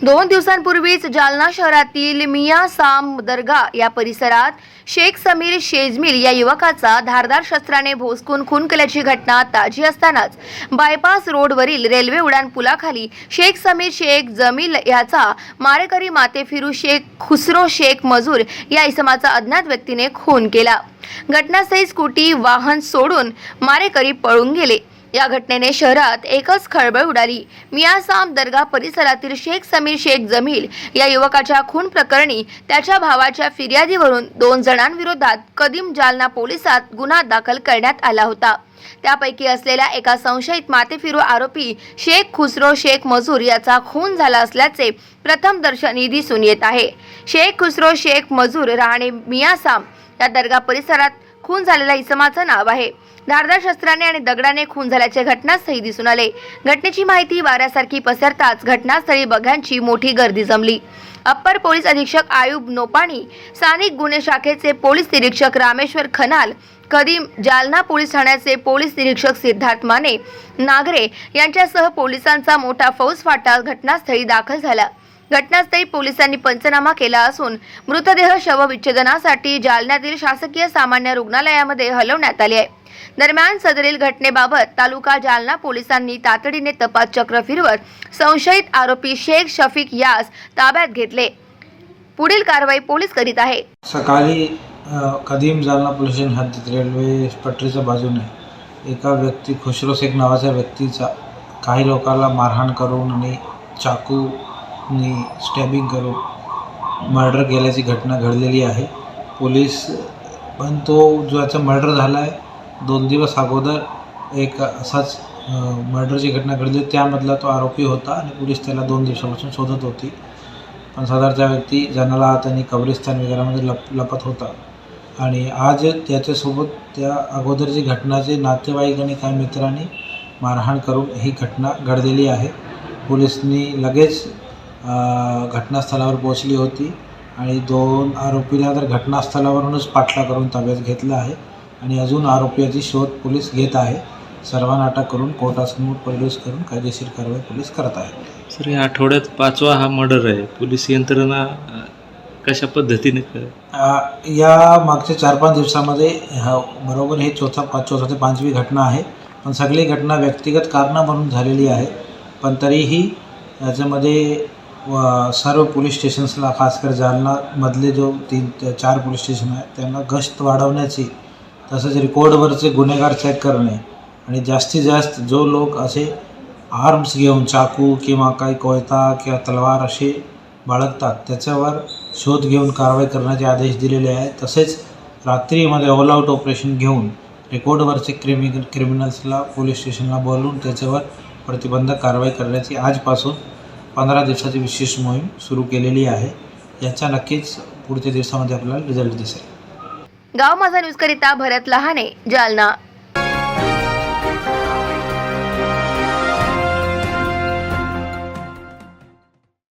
2 दिवसांपूर्वीच जालना शहरातील मिया साम दर्गा या परिसरात शेख समीर शेजमिल या युवकाचा धारदार शस्त्राने भोसकून खून केल्याची घटना ताजी असतानाच बायपास रोडवरील रेल्वे उड्डाण पुलाखाली शेख समीर शेख जमील याचा मारेकरी मातेफिरू शेख खुसरो शेख मजूर या इसमाचा अज्ञात व्यक्तीने खून केला। घटनास्थळी स्कूटी वाहन सोडून मारेकरी पळून गेले। या घटनेने शहरात एकच खळबळ उडाली। मियासाम दर्गा परिसरातील शेख समीर शेख जमील या युवकाच्या खून प्रकरणी त्याच्या भावाच्या फिर्यादीवरून 2 जणांविरोधात कदीम जालना पोलिसात गुन्हा दाखल करण्यात आला होता। त्यापैकी असलेल्या एका संशयित मातेफिरू आरोपी शेख खुसरो शेख मजूर याचा खून झाला असल्याचे प्रथमदर्शनी दिसून येत आहे। शेख खुसरो शेख मजूर राहणे मियासाम या दर्गा परिसरात खून झालेल्या इसमाचं नाव आहे। धारदार शस्त्राने आणि दगडाने खून झाल्याचे घटनास्थळी दिसून आले। घटनेची माहिती वाऱ्यासारखी पसरताच घटनास्थळी बघ्यांची मोठी गर्दी जमली। अप्पर पोलीस अधीक्षक आयुब नोपाणी, स्थानिक गुन्हे शाखेचे पोलीस निरीक्षक रामेश्वर खनाल, कदीम जालना पोलीस ठाण्याचे पोलीस निरीक्षक सिद्धार्थ माने नागरे यांच्यासह पोलिसांचा मोठा फौजफाटा घटनास्थळी दाखल झाला। घटनास्थळी पोलिसांनी पंचनामा केला असून मृतदेह शवविच्छेदनासाठी जालन्यातील शासकीय सामान्य रुग्णालयामध्ये हलवण्यात आले आहे। दरम्यान सदरील घटनेबाबत तालुका जालना पोलिसांनी तातडीने तपास चक्र फिरवत संशयित आरोपी शेख शफीक यास ताब्यात घेतले। पुढील कारवाई पोलीस करीत आहे। सकाळी कदीम जालना पोलीस स्टेशन हद्दीत रेल्वे पटरीच्या बाजूने एका व्यक्ती खुसरो शेख नावाच्या व्यक्तीचा काही लोकांना मारहाण करून आणि चाकूनी स्टॅबिंग करून मर्डर केल्याची घटना घडलेली आहे। पोलीस पण तो ज्याचा मर्डर झाला आहे 2 दिवस अगोदर एक असाच मर्डरची घटना घडली, त्यामधला तो आरोपी होता आणि पोलीस त्याला 2 दिवसापासून शोधत होती। पण सदरचा व्यक्ती जंगलात त्यांनी कब्रिस्तान वगैरेमध्ये लपत होता आणि आज त्याच्यासोबत त्या अगोदरची घटनाचे नातेवाईक आणि काही मित्रांनी मारहाण करून ही घटना घडलेली आहे। पोलिसांनी लगेच घटनास्थळावर पोहोचली होती आणि 2 आरोपीला तर घटनास्थळावरूनच पाठला करून ताब्यात घेतला आहे आणि अजून आरोपीची शोध पोलीस घेत आहे। सर्वांना अटक करून कोर्टासमोर प्रोड्यूस करून कायदेशीर कारवाई पोलीस करत आहेत। सर, या आठवड्यात 5वा हा मर्डर आहे। पोलीस यंत्रणा कशा पद्धतीने या मागच्या 4-5 दिवसामध्ये बरोबर हे चौथा ते 5वी घटना आहे। पण सगळी घटना व्यक्तिगत कारणावरून झालेली आहे। पण तरीही याच्यामध्ये सर्व पोलीस स्टेशन्सला खासकर जालनामधले जो 3-4 पोलीस स्टेशन आहेत त्यांना गस्त वाढवण्याची, तसंच रेकॉर्डवरचे गुन्हेगार चेक करणे आणि जास्तीत जास्त जो लोक असे आर्म्स घेऊन चाकू किंवा काही कोयता किंवा तलवार असे बाळगतात त्याच्यावर शोध घेऊन कारवाई करण्याचे आदेश दिलेले आहेत। तसेच रात्रीमध्ये ऑल आउट ऑपरेशन घेऊन रेकॉर्डवरचे क्रिमिनल्सला पोलीस स्टेशनला बोलवून त्याच्यावर प्रतिबंधक कारवाई करण्याची आजपासून 15 दिवसाची विशेष मोहीम सुरू केलेली आहे। याचा नक्कीच पुढच्या दिवसामध्ये आपल्याला रिझल्ट दिसेल। गाव माझा न्यूज करिता भरत लहाने, जालना।